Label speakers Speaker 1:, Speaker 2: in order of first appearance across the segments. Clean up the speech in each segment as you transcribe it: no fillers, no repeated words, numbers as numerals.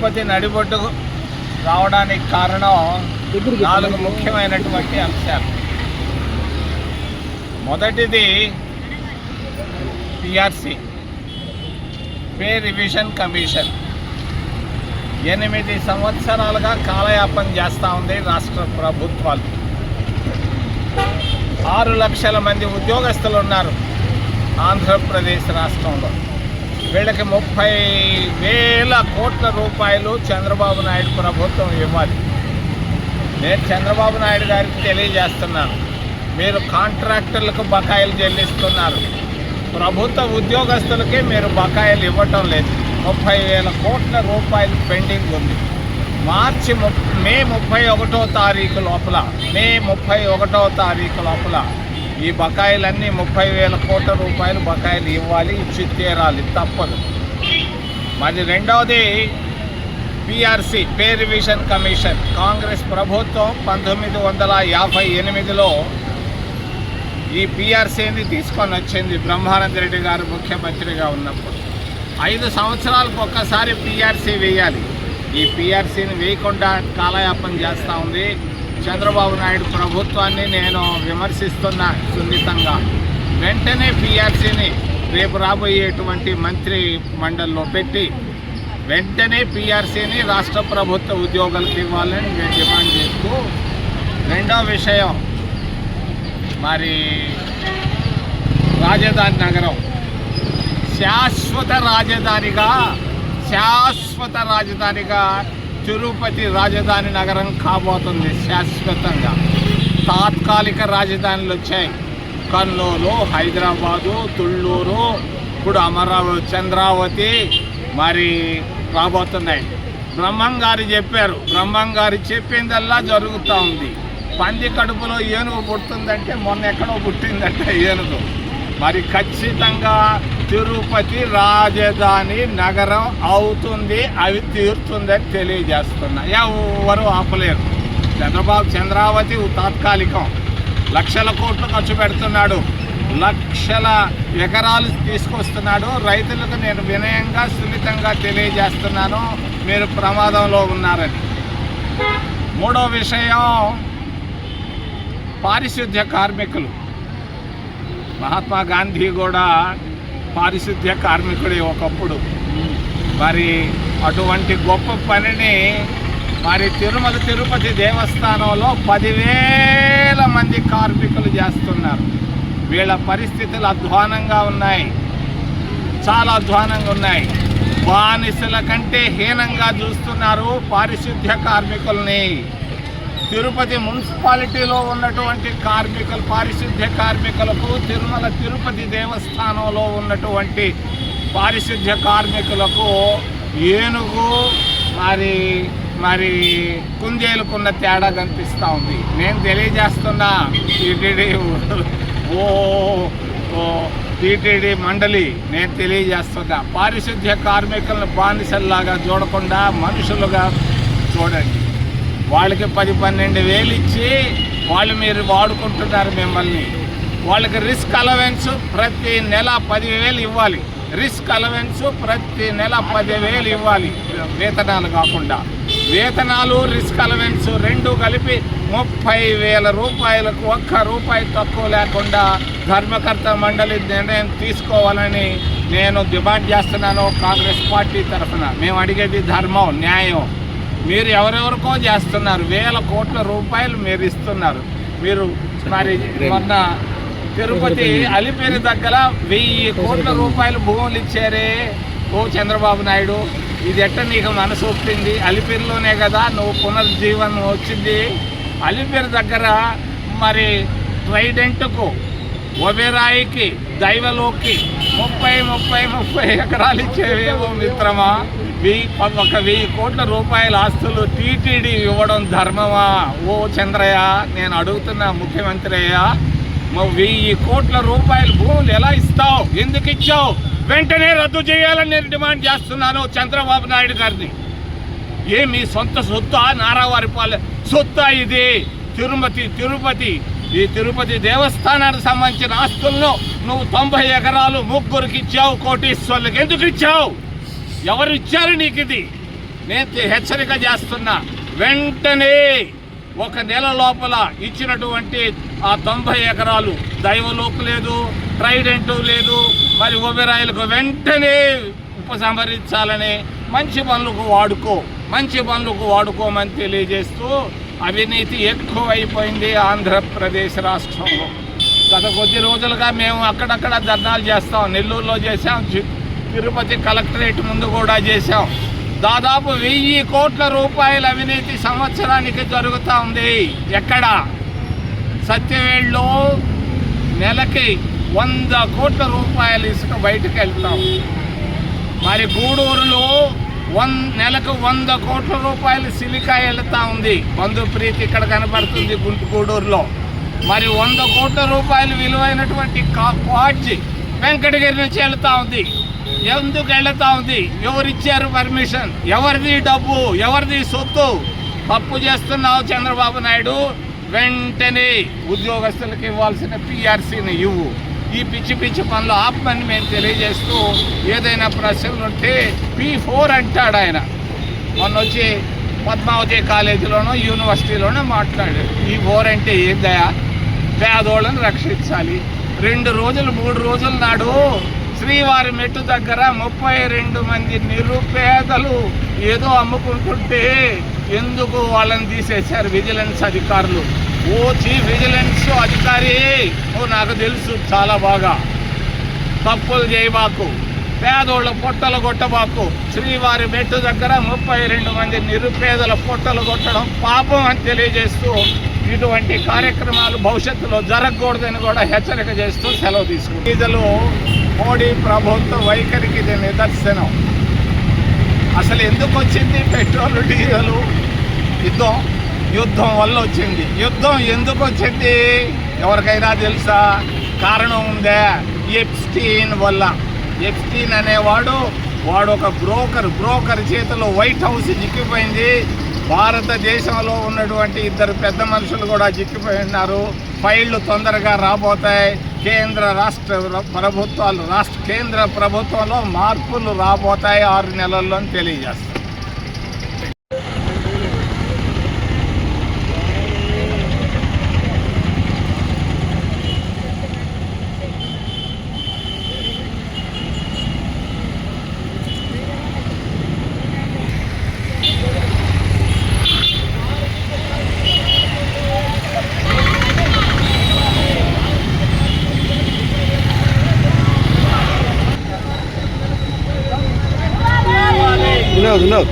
Speaker 1: తిరుపతి నడిబొడ్డు రావడానికి కారణం 4 ముఖ్యమైనటువంటి అంశాలు. మొదటిది పిఆర్సి, పే రివిజన్ కమిషన్. 8 సంవత్సరాలుగా కాలయాపన చేస్తూ ఉంది రాష్ట్ర ప్రభుత్వాలు. 6 లక్షల మంది ఉద్యోగస్తులు ఉన్నారు ఆంధ్రప్రదేశ్ రాష్ట్రంలో. వీళ్ళకి 30,000 కోట్ల రూపాయలు చంద్రబాబు నాయుడు ప్రభుత్వం ఇవ్వాలి. నేను చంద్రబాబు నాయుడు గారికి తెలియజేస్తున్నాను, మీరు కాంట్రాక్టర్లకు బకాయిలు చెల్లిస్తున్నారు, ప్రభుత్వ ఉద్యోగస్తులకి మీరు బకాయిలు ఇవ్వటం లేదు. 30,000 కోట్ల రూపాయలు పెండింగ్ ఉంది. మే 31వ తారీఖు లోపల ఈ బకాయిలన్నీ 30,000 కోట్ల రూపాయలు బకాయిలు ఇవ్వాలి, ఇచ్చి తీరాలి, తప్పదు. మరి రెండవది PRC, pay revision commission. Congress ప్రభుత్వం 1958లో ఈ పిఆర్సీని తీసుకొని వచ్చింది బ్రహ్మానంద రెడ్డి గారు ముఖ్యమంత్రిగా ఉన్నప్పుడు. 5 సంవత్సరాలకు ఒక్కసారి పిఆర్సీ వేయాలి. ఈ పిఆర్సీని వేయకుండా కాలయాపన చేస్తూ ఉంది చంద్రబాబు నాయుడు ప్రభుత్వాన్ని. నేను విమర్శిస్తున్నా సున్నితంగా. వెంటనే పిఆర్సీని రేపు రాబోయేటువంటి మంత్రి మండలిలో పెట్టి వెంటనే పిఆర్సీని రాష్ట్ర ప్రభుత్వ ఉద్యోగులకు ఇవ్వాలని నేను డిమాండ్ చేస్తూ, రెండో విషయం మరి రాజధాని నగరం శాశ్వత రాజధానిగా తిరుపతి రాజధాని నగరం కాబోతుంది. శాశ్వతంగా తాత్కాలిక రాజధానులు వచ్చాయి. కర్నూలు, హైదరాబాదు, తుళ్ళూరు, ఇప్పుడు అమరావతి, చంద్రావతి మరి రాబోతున్నాయి. బ్రహ్మంగారు చెప్పారు, బ్రహ్మంగారు చెప్పిందల్లా జరుగుతూ ఉంది. పంది కడుపులో ఏనుగు పుడుతుందంటే మొన్న ఎక్కడో పుట్టిందంటే ఏనుగు. మరి ఖచ్చితంగా తిరుపతి రాజధాని నగరం అవుతుంది, అవి తీరుతుందని తెలియజేస్తున్నా. ఎవరు ఆపలేరు. చంద్రావతి తాత్కాలికం, లక్షల కోట్లు ఖర్చు పెడుతున్నాడు, లక్షల ఎకరాలు తీసుకొస్తున్నాడు. రైతులకు నేను వినయంగా సున్నితంగా తెలియజేస్తున్నాను, మీరు ప్రమాదంలో ఉన్నారని. మూడో విషయం పారిశుద్ధ్య కార్మికులు. మహాత్మా గాంధీ కూడా పారిశుద్ధ్య కార్మికుడే ఒకప్పుడు. మరి అటువంటి గొప్ప పనిని మరి తిరుపతి దేవస్థానంలో 10,000 మంది కార్మికులు చేస్తున్నారు. వీళ్ళ పరిస్థితులు అధ్వానంగా ఉన్నాయి, చాలా అధ్వానంగా ఉన్నాయి. బానిసల కంటే హీనంగా చూస్తున్నారు పారిశుద్ధ్య కార్మికుల్ని. తిరుపతి మున్సిపాలిటీలో ఉన్నటువంటి పారిశుద్ధ్య కార్మికులకు, తిరుపతి దేవస్థానంలో ఉన్నటువంటి పారిశుద్ధ్య కార్మికులకు ఏనుగు మరి కుందేలుకున్న తేడా కనిపిస్తూ ఉంది. నేను తెలియజేస్తున్నా టీటీడీ మండలి, నేను తెలియజేస్తున్నా, పారిశుద్ధ్య కార్మికులను బానిసల్లాగా చూడకుండా మనుషులుగా చూడండి. వాళ్ళకి 10-12 వేలు ఇచ్చి మీరు వాడుకుంటున్నారు మిమ్మల్ని. వాళ్ళకి రిస్క్ అలవెన్స్ ప్రతి నెల 10,000 ఇవ్వాలి. రిస్క్ అలవెన్స్ ప్రతి నెల 10,000 ఇవ్వాలి, వేతనాలు కాకుండా. వేతనాలు, రిస్క్ అలవెన్స్ రెండు కలిపి 30,000 రూపాయలకు ₹1 తక్కువ లేకుండా ధర్మకర్త మండలి నిర్ణయం తీసుకోవాలని నేను డిమాండ్ చేస్తున్నాను కాంగ్రెస్ పార్టీ తరఫున. మేము అడిగేది ధర్మం, న్యాయం. మీరు ఎవరెవరికో చేస్తున్నారు, వేల కోట్ల రూపాయలు మీరు ఇస్తున్నారు. మీరు మరి మొన్న తిరుపతి అలిపిరి దగ్గర 1000 కోట్ల రూపాయలు భూములు ఇచ్చారే ఓ చంద్రబాబు నాయుడు. ఇది ఎట్ట నీకు మనసు ఒప్పింది? అలిపిరిలోనే కదా నువ్వు పునర్జీవనం వచ్చింది. అలిపిరి దగ్గర మరి ట్రైడెంట్కు, ఒబెరాయికి, దైవలోకి 30 ఎకరాలు ఇచ్చేవేమో మిత్రమా. 1,000 కోట్ల రూపాయల ఆస్తులు టీటీడీ ఇవ్వడం ధర్మమా? ఓ చంద్రయ్య, నేను అడుగుతున్నా ముఖ్యమంత్రి అయ్యా, 1,000 కోట్ల రూపాయల భూములు ఎలా ఇస్తావు? ఎందుకు ఇచ్చావు? వెంటనే రద్దు చేయాలని నేను డిమాండ్ చేస్తున్నాను చంద్రబాబు నాయుడు గారిని. మీ సొంత సొత్తా, నారావారిపాలె సొత్తా ఇది? తిరుపతి ఈ తిరుపతి దేవస్థానానికి సంబంధించిన ఆస్తులను నువ్వు 90 ఎకరాలు ముగ్గురికి ఇచ్చావు, కోటీశ్వర్లకు. ఎందుకు ఇచ్చావు? ఎవరు ఇచ్చారు నీకు ఇది? నేను హెచ్చరిక చేస్తున్నా, వెంటనే 1 నెల లోపల ఇచ్చినటువంటి ఆ 90 ఎకరాలు దైవలోపు లేదు, ట్రైడెంట్ లేదు, మరి ఒబెరాయిలకు వెంటనే ఉపసంహరించాలని, మంచి పనులకు వాడుకోమని తెలియజేస్తూ, అవినీతి ఎక్కువైపోయింది ఆంధ్రప్రదేశ్ రాష్ట్రంలో. గత కొద్ది రోజులుగా మేము అక్కడక్కడ ధర్నాలు చేస్తాం. నెల్లూరులో చేసాం, తిరుపతి కలెక్టరేట్ ముందు కూడా చేసాం. దాదాపు 1000 కోట్ల రూపాయల అవినీతి సంవత్సరానికి జరుగుతూ ఉంది. ఎక్కడ? సత్యవేడులో నెలకి 100 కోట్ల రూపాయల ఇసుక బయటకు వెళ్తాం. మరి గూడూరులో నెలకు 100 కోట్ల రూపాయలు సిలికా వెళ్తూ ఉంది. బంధుప్రీతి ఇక్కడ కనబడుతుంది గూడూరులో. మరి 100 కోట్ల రూపాయలు విలువైనటువంటి క్వార్ట్జ్ వెంకటగిరి నుంచి వెళ్తూ ఉంది. ఎందుకు వెళ్తూ ఉంది? ఎవరిచ్చారు పర్మిషన్? ఎవరిది డబ్బు? ఎవరిది సొత్తు? తప్పు చేస్తున్నావు చంద్రబాబు నాయుడు, వెంటనే ఉద్యోగస్తులకు ఇవ్వాల్సిన పిఆర్సీని ఇవ్వు. ఈ పిచ్చి పనులు ఆపమని మేము తెలియజేస్తూ, ఏదైనా ప్రశ్నలు ఉంటే P4 అంటాడు ఆయన. మొన్న వచ్చి పద్మావతి కాలేజీలోనో యూనివర్సిటీలోనో మాట్లాడాడు. P4 అంటే ఏందయా? పేదోళ్ళని రక్షించాలి. 2 రోజులు 3 రోజుల నాడు శ్రీవారి మెట్టు దగ్గర 32 మంది నిరుపేదలు ఏదో అమ్ముకుంటుంటే ఎందుకు వాళ్ళని తీసేశారు విజిలెన్స్ అధికారులు? ఓ చీఫ్ విజిలెన్స్ అధికారి, నాకు తెలుసు చాలా బాగా, తప్పులు చేయబాకు, పేదోళ్ళ పొట్టలు కొట్టబాకు. శ్రీవారి మెట్టు దగ్గర 32 మంది నిరుపేదల పొట్టలు కొట్టడం పాపం అని తెలియజేస్తూ, ఇటువంటి కార్యక్రమాలు భవిష్యత్తులో జరగకూడదని కూడా హెచ్చరిక చేస్తూ సెలవు తీసుకుంటాం. డీజిల్ మోడీ ప్రభుత్వ వైఖరికి ఇది నిదర్శనం. అసలు ఎందుకు వచ్చింది పెట్రోల్ డీజిల్? యుద్ధం వల్ల వచ్చింది. యుద్ధం ఎందుకు వచ్చింది ఎవరికైనా తెలుసా? కారణం ఉందా? ఎప్స్టీన్ వల్ల. ఎప్స్టీన్ అనేవాడు ఒక బ్రోకర్ చేతిలో వైట్ హౌస్ చిక్కిపోయింది. భారతదేశంలో ఉన్నటువంటి 2 పెద్ద మనుషులు కూడా చిక్కిపోయి ఉన్నారు. ఫైళ్లు తొందరగా రాబోతాయి. కేంద్ర ప్రభుత్వంలో మార్పులు రాబోతాయి 6 నెలల్లో అని తెలియజేస్తారు.
Speaker 2: No.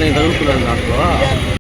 Speaker 2: నేను చదువుకున్నాను దాంట్లో